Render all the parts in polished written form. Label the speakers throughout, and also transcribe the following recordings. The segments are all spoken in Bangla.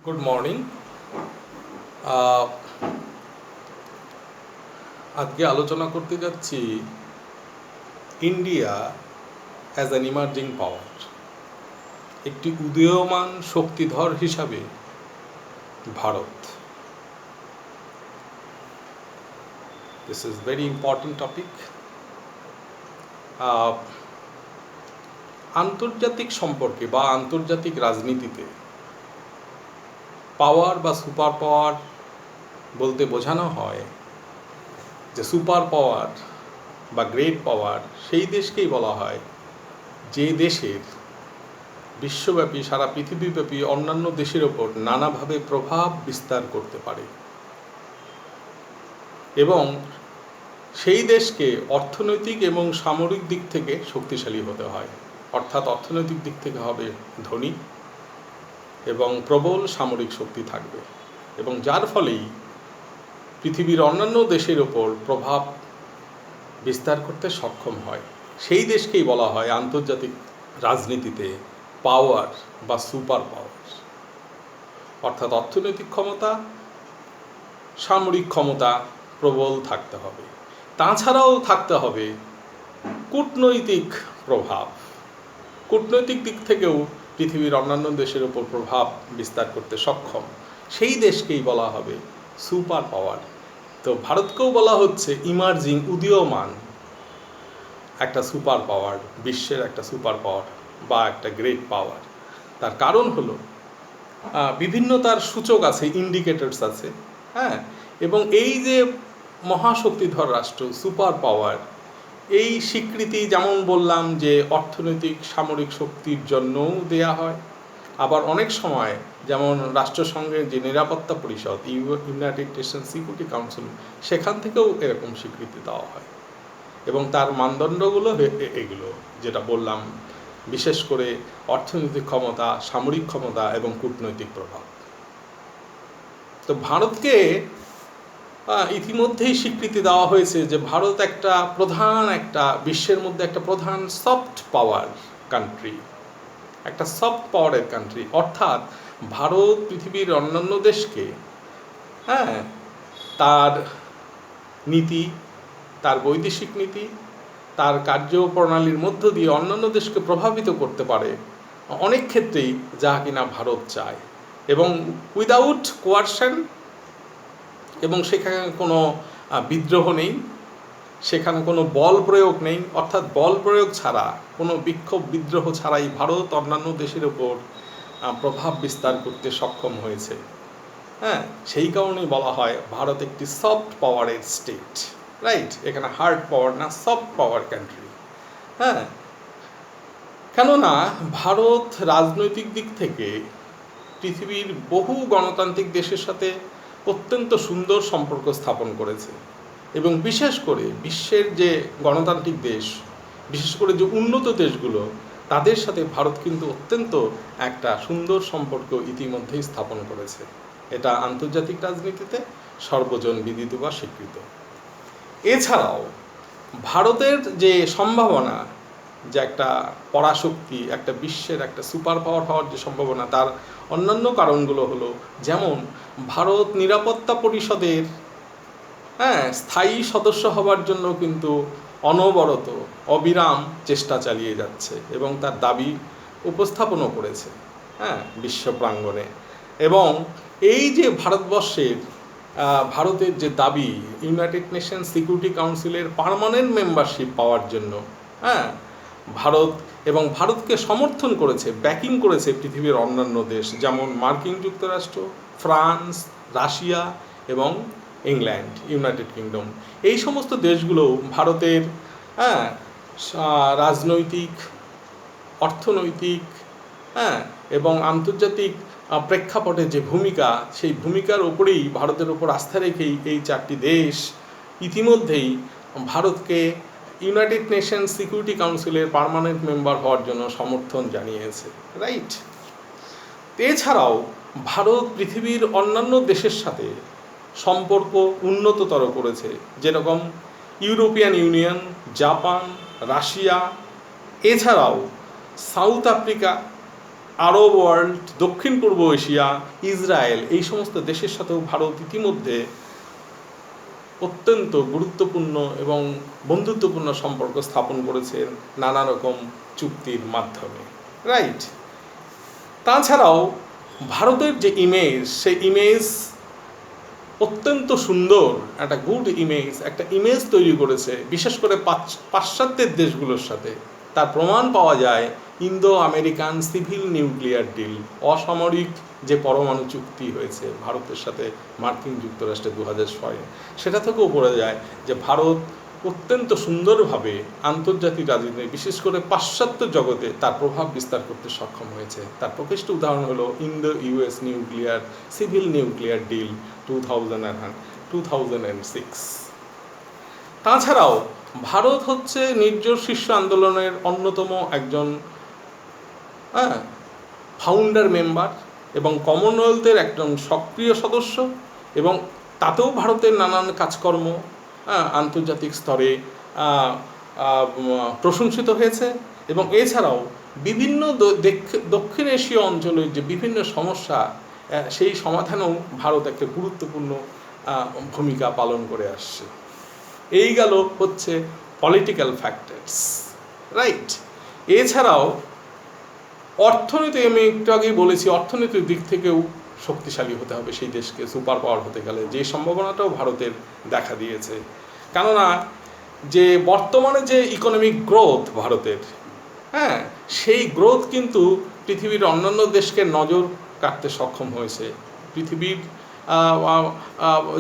Speaker 1: Good morning. আজকে আলোচনা করতে যাচ্ছি ইন্ডিয়া অ্যাজ অ্যান ইমার্জিং পাওয়ার, একটি উদীয়মান শক্তিধর হিসাবে Bharat. This is very important topic. আন্তর্জাতিক সম্পর্কে বা আন্তর্জাতিক রাজনীতিতে পাওয়ার বা সুপার পাওয়ার বলতে বোঝানো হয় যে সুপার পাওয়ার বা গ্রেট পাওয়ার সেই দেশকেই বলা হয় যে দেশের বিশ্বব্যাপী সারা পৃথিবীব্যাপী অন্যান্য দেশের ওপর নানাভাবে প্রভাব বিস্তার করতে পারে এবং সেই দেশকে অর্থনৈতিক এবং সামরিক দিক থেকে শক্তিশালী হতে হয়। অর্থাৎ অর্থনৈতিক দিক থেকে হবে ধনী এবং প্রবল সামরিক শক্তি থাকবে এবং যার ফলেই পৃথিবীর অন্যান্য দেশের ওপর প্রভাব বিস্তার করতে সক্ষম হয়। সেই দেশকেই বলা হয় আন্তর্জাতিক রাজনীতিতে পাওয়ার বা সুপার পাওয়ার। অর্থাৎ অর্থনৈতিক ক্ষমতা, সামরিক ক্ষমতা প্রবল থাকতে হবে, তাছাড়াও থাকতে হবে কূটনৈতিক প্রভাব। কূটনৈতিক দিক থেকেও পৃথিবীর অন্যান্য দেশের ওপর প্রভাব বিস্তার করতে সক্ষম, সেই দেশকেই বলা হবে সুপার পাওয়ার। তো ভারতকেও বলা হচ্ছে ইমার্জিং, উদীয়মান একটা সুপার পাওয়ার, বিশ্বের একটা সুপার পাওয়ার বা একটা গ্রেট পাওয়ার। তার কারণ হলো বিভিন্ন তার সূচক আছে, ইন্ডিকেটরস আছে, হ্যাঁ। এবং এই যে মহাশক্তিধর রাষ্ট্র, সুপার পাওয়ার, এই স্বীকৃতি যেমন বললাম যে অর্থনৈতিক সামরিক শক্তির জন্যও দেয়া হয়, আবার অনেক সময় যেমন রাষ্ট্রসংঘের যে নিরাপত্তা পরিষদ, ইউনাইটেড নেশন সিকিউরিটি কাউন্সিল, সেখান থেকেও এরকম স্বীকৃতি দেওয়া হয় এবং তার মানদণ্ডগুলো এগুলো যেটা বললাম, বিশেষ করে অর্থনৈতিক ক্ষমতা, সামরিক ক্ষমতা এবং কূটনৈতিক প্রভাব। তো ভারতকে ইতিমধ্যেই স্বীকৃতি দেওয়া হয়েছে যে ভারত একটা বিশ্বের মধ্যে একটা প্রধান সফট পাওয়ার কান্ট্রি, একটা সফট পাওয়ারের কান্ট্রি। অর্থাৎ ভারত পৃথিবীর অন্যান্য দেশকে তার নীতি, তার বৈদেশিক নীতি, তার কার্যপ্রণালীর মধ্য দিয়ে অন্যান্য দেশকে প্রভাবিত করতে পারে অনেক ক্ষেত্রেই, যা কিনা ভারত চায়, এবং উইদাউট কোয়ারশন। এবং সেখানে কোনো বিদ্রোহ নেই, সেখানে কোনো বল প্রয়োগ নেই। অর্থাৎ বল প্রয়োগ ছাড়া, কোনো বিক্ষোভ বিদ্রোহ ছাড়াই ভারত অন্যান্য দেশের ওপর প্রভাব বিস্তার করতে সক্ষম হয়েছে, হ্যাঁ। সেই কারণেই বলা হয় ভারত একটি সফট পাওয়ারের স্টেট, রাইট। এখানে হার্ড পাওয়ার না, সফট পাওয়ার কান্ট্রি, হ্যাঁ। কেননা ভারত রাজনৈতিক দিক থেকে পৃথিবীর বহু গণতান্ত্রিক দেশের সাথে অত্যন্ত সুন্দর সম্পর্ক স্থাপন করেছে এবং বিশেষ করে বিশ্বের যে গণতান্ত্রিক দেশ, বিশেষ করে যে উন্নত দেশগুলো, তাদের সাথে ভারত কিন্তু অত্যন্ত একটা সুন্দর সম্পর্ক ইতিমধ্যেই স্থাপন করেছে। এটা আন্তর্জাতিক রাজনীতিতে সর্বজন বিদিত বা স্বীকৃত। এছাড়াও ভারতের যে সম্ভাবনা, যে একটা পরাশক্তি, একটা বিশ্বের একটা সুপার পাওয়ার হওয়ার যে সম্ভাবনা, তার অন্যান্য কারণগুলো হলো, যেমন ভারত নিরাপত্তা পরিষদের স্থায়ী সদস্য হবার জন্য কিন্তু অনবরত অবিরাম চেষ্টা চালিয়ে যাচ্ছে এবং তার দাবি উপস্থাপনও করেছে, বিশ্ব প্রাঙ্গণে। এবং এই যে ভারতের যে দাবি ইউনাইটেড নেশন সিকিউরিটি কাউন্সিলের পার্মানেন্ট মেম্বারশিপ পাওয়ার জন্য, ভারতকে সমর্থন করেছে, ব্যাকিং করেছে পৃথিবীর অন্যান্য দেশ, যেমন মার্কিন যুক্তরাষ্ট্র, ফ্রান্স, রাশিয়া এবং ইংল্যান্ড, ইউনাইটেড কিংডম। এই সমস্ত দেশগুলো ভারতের রাজনৈতিক, অর্থনৈতিক এবং আন্তর্জাতিক প্রেক্ষাপটে যে ভূমিকা, সেই ভূমিকার ওপরেই, ভারতের ওপর আস্থা রেখেই এই চারটি দেশ ইতিমধ্যেই ভারতকে ইউনাইটেড নেশন সিকিউরিটি কাউন্সিলের পার্মানেন্ট মেম্বার হওয়ার জন্য সমর্থন জানিয়েছে, রাইট। এছাড়াও ভারত পৃথিবীর অন্যান্য দেশের সাথে সম্পর্ক উন্নততর করেছে, যেরকম ইউরোপিয়ান ইউনিয়ন, জাপান, রাশিয়া, এছাড়াও সাউথ আফ্রিকা, আরব ওয়ার্ল্ড, দক্ষিণ পূর্ব এশিয়া, ইসরায়েল, এই সমস্ত দেশের সাথেও ভারত ইতিমধ্যে অত্যন্ত গুরুত্বপূর্ণ এবং বন্ধুত্বপূর্ণ সম্পর্ক স্থাপন করেছেন নানা রকম চুক্তির মাধ্যমে, রাইট? তাছাড়াও ভারতের যে ইমেজ, সেই ইমেজ অত্যন্ত সুন্দর, একটা গুড ইমেজ, একটা ইমেজ তৈরি করেছে বিশেষ করে পাশ্চাত্যের দেশগুলোর সাথে। তার প্রমাণ পাওয়া যায় Indo American civil nuclear deal, অসামরিক যে পরমাণু চুক্তি হয়েছে ভারতের সাথে মার্কিন যুক্তরাষ্ট্রে 2006, সেটা থেকেও বোঝা যায় যে ভারত অত্যন্ত সুন্দরভাবে আন্তর্জাতিক রাজনীতি, বিশেষ করে পাশ্চাত্য জগতে তার প্রভাব বিস্তার করতে সক্ষম হয়েছে। তার প্রকৃষ্ট উদাহরণ হলো Indo US nuclear civil nuclear deal 2006। তাছাড়াও ভারত হচ্ছে নির্জোর শীর্ষ আন্দোলনের অন্যতম একজন ফাউন্ডার মেম্বার এবং কমনওয়েলথের একজন সক্রিয় সদস্য, এবং তাতেও ভারতের নানান কাজকর্ম আন্তর্জাতিক স্তরে প্রশংসিত হয়েছে। এবং এছাড়াও বিভিন্ন দক্ষিণ এশীয় অঞ্চলের যে বিভিন্ন সমস্যা, সেই সমাধানেও ভারত একটা গুরুত্বপূর্ণ ভূমিকা পালন করে আসছে। এই গেল হচ্ছে পলিটিক্যাল ফ্যাক্টরস, রাইট? এছাড়াও অর্থনীতি, আমি একটু আগেই বলেছি, অর্থনীতির দিক থেকেও শক্তিশালী হতে হবে সেই দেশকে সুপার পাওয়ার হতে গেলে, যে সম্ভাবনাটাও ভারতের দেখা দিয়েছে। কেননা যে বর্তমানে যে ইকোনমিক গ্রোথ ভারতের, সেই গ্রোথ কিন্তু পৃথিবীর অন্যান্য দেশকে নজর কাটতে সক্ষম হয়েছে। পৃথিবীর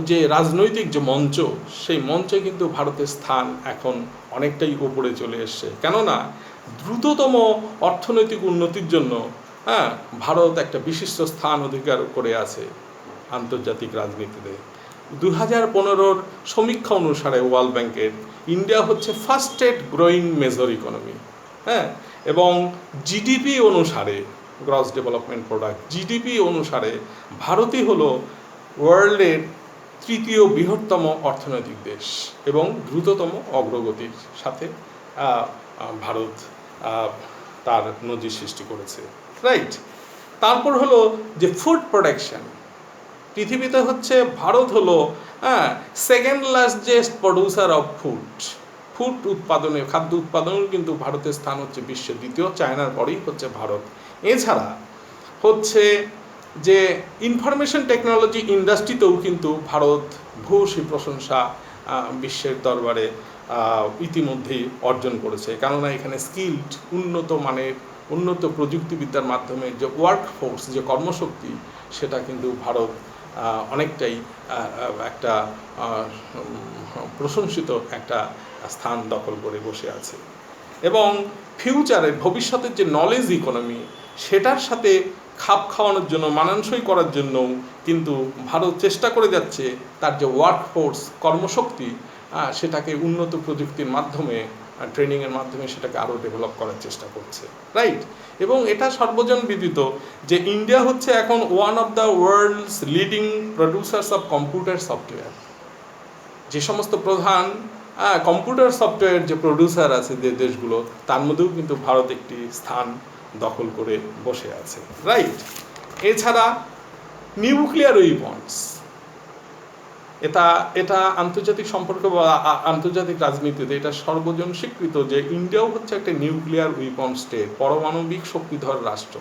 Speaker 1: যে রাজনৈতিক যে মঞ্চ, সেই মঞ্চে কিন্তু ভারতের স্থান এখন অনেকটাই উপরে চলে এসছে। কেননা দ্রুততম অর্থনৈতিক উন্নতির জন্য ভারত একটা বিশিষ্ট স্থান অধিকার করে আছে আন্তর্জাতিক রাজনীতিতে। 2015 সমীক্ষা অনুসারে ওয়ার্ল্ড ব্যাংকের, ইন্ডিয়া হচ্ছে ফার্স্টেস্ট গ্রোয়িং মেজর ইকোনমি, এবং জিডিপি অনুসারে, গ্রস ডেভেলপমেন্ট প্রোডাক্ট, জিডিপি অনুসারে ভারতই হলো ওয়ার্ল্ডের তৃতীয় বৃহত্তম অর্থনৈতিক দেশ এবং দ্রুততম অগ্রগতির সাথে ভারত তার নজির সৃষ্টি করেছে, রাইট? তারপর হলো যে ফুড প্রোডাকশন, পৃথিবীতে হচ্ছে ভারত হলো second largest producer of food উৎপাদনে, খাদ্য উৎপাদনেও কিন্তু ভারতের স্থান হচ্ছে বিশ্বের দ্বিতীয়, চায়নার পরেই হচ্ছে ভারত। এছাড়া হচ্ছে যে ইনফরমেশন টেকনোলজি ইন্ডাস্ট্রিতেও কিন্তু ভারত ভূয়সী প্রশংসা বিশ্বের দরবারে ইতিমধ্যেই অর্জন করেছে। কেননা এখানে স্কিলড, উন্নত মানের, উন্নত প্রযুক্তিবিদ্যার মাধ্যমে যে ওয়ার্কফোর্স, যে কর্মশক্তি, সেটা কিন্তু ভারত অনেকটাই একটা প্রশংসিত একটা স্থান দখল করে বসে আছে। এবং ফিউচারের, ভবিষ্যতের যে নলেজ ইকোনমি, সেটার সাথে খাপ খাওয়ানোর জন্য, মানানসই করার জন্য কিন্তু ভারত চেষ্টা করে যাচ্ছে তার যে ওয়ার্কফোর্স, কর্মশক্তি, সেটাকে উন্নত প্রযুক্তির মাধ্যমে, ট্রেনিংয়ের মাধ্যমে সেটাকে আরও ডেভেলপ করার চেষ্টা করছে, রাইট? এবং এটা সর্বজন বিদিত যে ইন্ডিয়া হচ্ছে এখন one of the world's leading producers of computer software. যে সমস্ত প্রধান কম্পিউটার সফটওয়্যার যে প্রডিউসার আছে যে দেশগুলো, তার মধ্যেও কিন্তু ভারত একটি স্থান দখল করে বসে আছে, রাইট? এছাড়া নিউক্লিয়ার উইপন্স, এটা আন্তর্জাতিক সম্পর্ক বা আন্তর্জাতিক রাজনীতিতে এটা সর্বজন স্বীকৃত যে ইন্ডিয়াও হচ্ছে একটা নিউক্লিয়ার উইপন স্টেট, পারমাণবিক শক্তিধর রাষ্ট্র।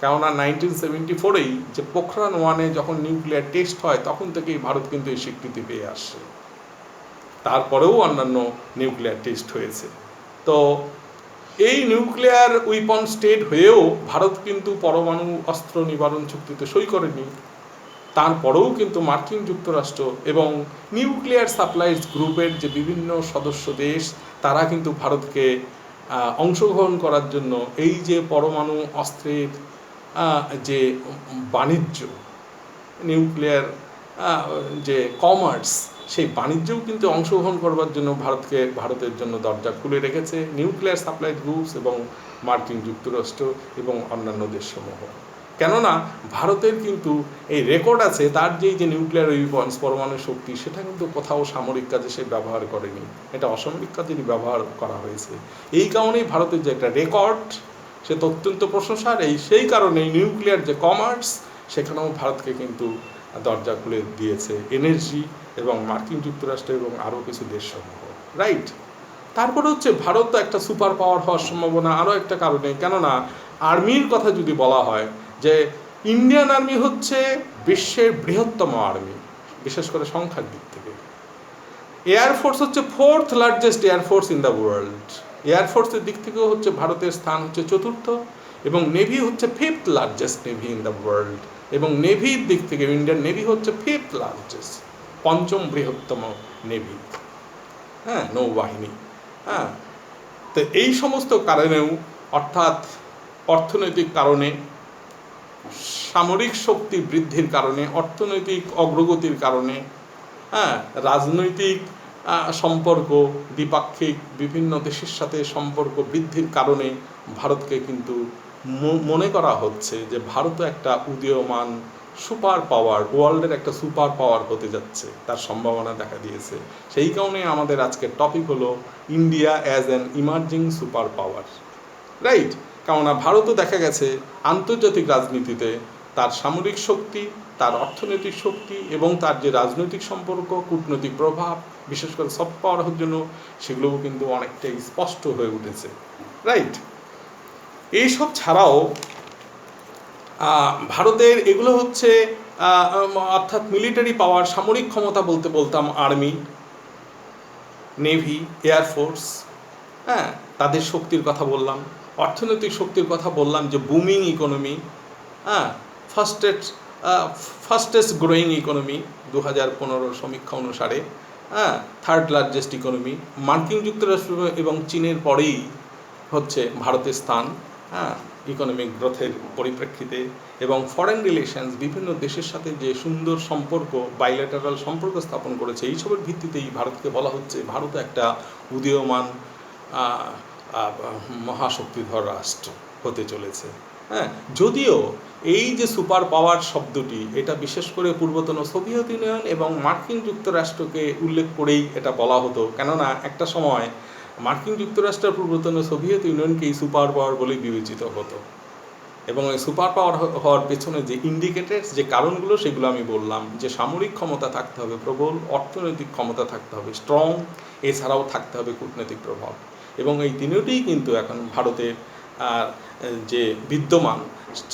Speaker 1: কেননা 1974-এই যে পোখরান 1-এ যখন নিউক্লিয়ার টেস্ট হয়, তখন থেকেই ভারত কিন্তু এই স্বীকৃতি পেয়ে আসছে। তারপরেও অন্যান্য নিউক্লিয়ার টেস্ট হয়েছে। তো এই নিউক্লিয়ার উইপন স্টেট হয়েও ভারত কিন্তু পরমাণু অস্ত্র নিবারণ চুক্তিতে সই করেনি। তারপরেও কিন্তু মার্কিন যুক্তরাষ্ট্র এবং নিউক্লিয়ার সাপ্লাইজ গ্রুপের যে বিভিন্ন সদস্য দেশ, তারা কিন্তু ভারতকে অংশগ্রহণ করার জন্য এই যে পরমাণু অস্ত্রের যে বাণিজ্য, নিউক্লিয়ার যে কমার্স, সেই বাণিজ্যও কিন্তু অংশগ্রহণ করবার জন্য ভারতের জন্য দরজা খুলে রেখেছে নিউক্লিয়ার সাপ্লাই গ্রুপস এবং মার্কিন যুক্তরাষ্ট্র এবং অন্যান্য দেশসমূহ। কেননা ভারতের কিন্তু এই রেকর্ড আছে, তার যে নিউক্লিয়ার উইপন্স, পরমাণু শক্তি, সেটা কিন্তু কোথাও সামরিক কাজে সে ব্যবহার করেনি, এটা অসামরিক কাজেরই ব্যবহার করা হয়েছে। এই কারণেই ভারতের যে একটা রেকর্ড, সে তো অত্যন্ত প্রশংসার। সেই কারণে নিউক্লিয়ার যে কমার্স, সেখানেও ভারতকে কিন্তু দরজা খুলে দিয়েছে এনার্জি এবং মার্কিন যুক্তরাষ্ট্র এবং আরও কিছু দেশসমূহ, রাইট। তারপরে হচ্ছে ভারত তো একটা সুপার পাওয়ার হওয়ার সম্ভাবনা আরও একটা কারণে, কেননা আর্মির কথা যদি বলা হয় যে ইন্ডিয়ান আর্মি হচ্ছে বিশ্বের বৃহত্তম আর্মি, বিশেষ করে সংখ্যার দিক থেকে। এয়ারফোর্স হচ্ছে 4th largest air force in the world. এয়ারফোর্সের দিক থেকেও হচ্ছে ভারতের স্থান হচ্ছে 4th, এবং নেভি হচ্ছে 5th largest navy in the world, এবং নেভির দিক থেকে ইন্ডিয়ান নেভি হচ্ছে 5th লার্জেস্ট, 5ম বৃহত্তম নেভি, হ্যাঁ, নৌবাহিনী। হ্যাঁ, তো এই সমস্ত কারণেও, অর্থাৎ অর্থনৈতিক কারণে, সামরিক শক্তি বৃদ্ধির কারণে, অর্থনৈতিক অগ্রগতির কারণে, হ্যাঁ, রাজনৈতিক সম্পর্ক, দ্বিপাক্ষিক বিভিন্ন দেশের সাথে সম্পর্ক বৃদ্ধির কারণে ভারতকে কিন্তু মনে করা হচ্ছে যে ভারতও একটা উদীয়মান সুপার পাওয়ার, ওয়ার্ল্ডের একটা সুপার পাওয়ার হতে যাচ্ছে, তার সম্ভাবনা দেখা দিয়েছে। সেই কারণে আমাদের আজকের টপিক হলো India as an emerging super power, right. কেননা ভারতও দেখা গেছে আন্তর্জাতিক রাজনীতিতে তার সামরিক শক্তি, তার অর্থনৈতিক শক্তি এবং তার যে রাজনৈতিক সম্পর্ক, কূটনৈতিক প্রভাব, বিশেষ করে সফট পাওয়ার হওয়ার জন্য, সেগুলোও কিন্তু অনেকটাই স্পষ্ট হয়ে উঠেছে, রাইট। এইসব ছাড়াও ভারতের এগুলো হচ্ছে অর্থাৎ মিলিটারি পাওয়ার, সামরিক ক্ষমতা বলতে বলতাম আর্মি, নেভি, এয়ারফোর্স, হ্যাঁ, তাদের শক্তির কথা বললাম। অর্থনৈতিক শক্তির কথা বললাম যে বুমিং ইকোনমি, হ্যাঁ, ফাস্টেস্ট গ্রোয়িং ইকোনমি 2015 সমীক্ষা অনুসারে, হ্যাঁ, 3rd লার্জেস্ট ইকোনমি। মার্কিন যুক্তরাষ্ট্র এবং চীনের পরেই হচ্ছে ভারতের স্থান, হ্যাঁ, ইকোনমিক গ্রোথের পরিপ্রেক্ষিতে। এবং ফরেন রিলেশনস, বিভিন্ন দেশের সাথে যে সুন্দর সম্পর্ক, বাইল্যাটারাল সম্পর্ক স্থাপন করেছে, এইসবের ভিত্তিতেই ভারতকে বলা হচ্ছে ভারত একটা উদীয়মান মহাশক্তিধর রাষ্ট্র হতে চলেছে, হ্যাঁ। যদিও এই যে সুপার পাওয়ার শব্দটি, এটা বিশেষ করে পূর্বতন সোভিয়েত ইউনিয়ন এবং মার্কিন যুক্তরাষ্ট্রকে উল্লেখ করেই এটা বলা হতো, কেননা একটা সময় মার্কিন যুক্তরাষ্ট্রের পূর্বতন সোভিয়েত ইউনিয়নকেই সুপার পাওয়ার বলে বিবেচিত হতো। এবং এই সুপার পাওয়ার হওয়ার পেছনে যে ইন্ডিকেটরস, যে কারণগুলো, সেগুলো আমি বললাম যে সামরিক ক্ষমতা থাকতে হবে প্রবল, অর্থনৈতিক ক্ষমতা থাকতে হবে স্ট্রং, এছাড়াও থাকতে হবে কূটনৈতিক প্রভাব। এবং এই তিনটিই কিন্তু এখন ভারতের যে বিদ্যমান,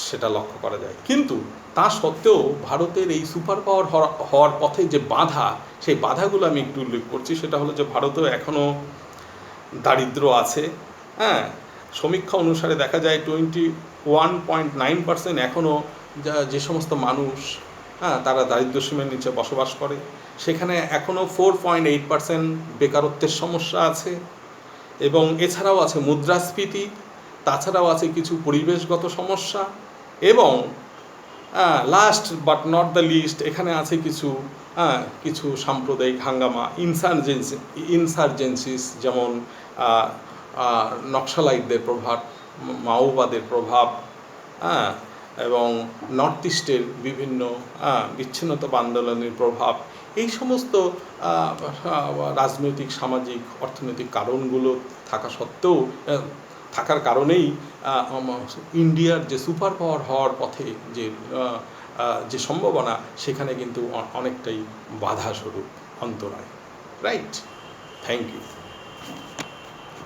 Speaker 1: সেটা লক্ষ্য করা যায়। কিন্তু তা সত্ত্বেও ভারতের এই সুপার পাওয়ার হওয়ার পথে যে বাধা, সেই বাধাগুলো আমি একটু উল্লেখ করছি। সেটা হলো যে ভারতেও এখনও দারিদ্র আছে, হ্যাঁ। সমীক্ষা অনুসারে দেখা যায় 21.9% এখনও যে সমস্ত মানুষ, হ্যাঁ, তারা দারিদ্র্যসীমার নিচে বসবাস করে। সেখানে এখনও 4.8% বেকারত্বের সমস্যা আছে। এবং এছাড়াও আছে মুদ্রাস্ফীতি, তাছাড়াও আছে কিছু পরিবেশগত সমস্যা, এবং last but not the least, এখানে আছে কিছু সাম্প্রদায়িক হাঙ্গামা, ইনসার্জেন্সিস, যেমন নকশালাইটদের প্রভাব, মাওবাদের প্রভাব, হ্যাঁ, এবং নর্থ ইস্টের বিভিন্ন বিচ্ছিন্নতাবাদ আন্দোলনের প্রভাব। এই সমস্ত রাজনৈতিক, সামাজিক, অর্থনৈতিক কারণগুলো থাকার কারণেই ইন্ডিয়ার যে সুপার পাওয়ার হওয়ার পথে যে সম্ভাবনা, সেখানে কিন্তু অনেকটাই বাধাস্বরূপ, অন্তরায়, রাইট। Thank you.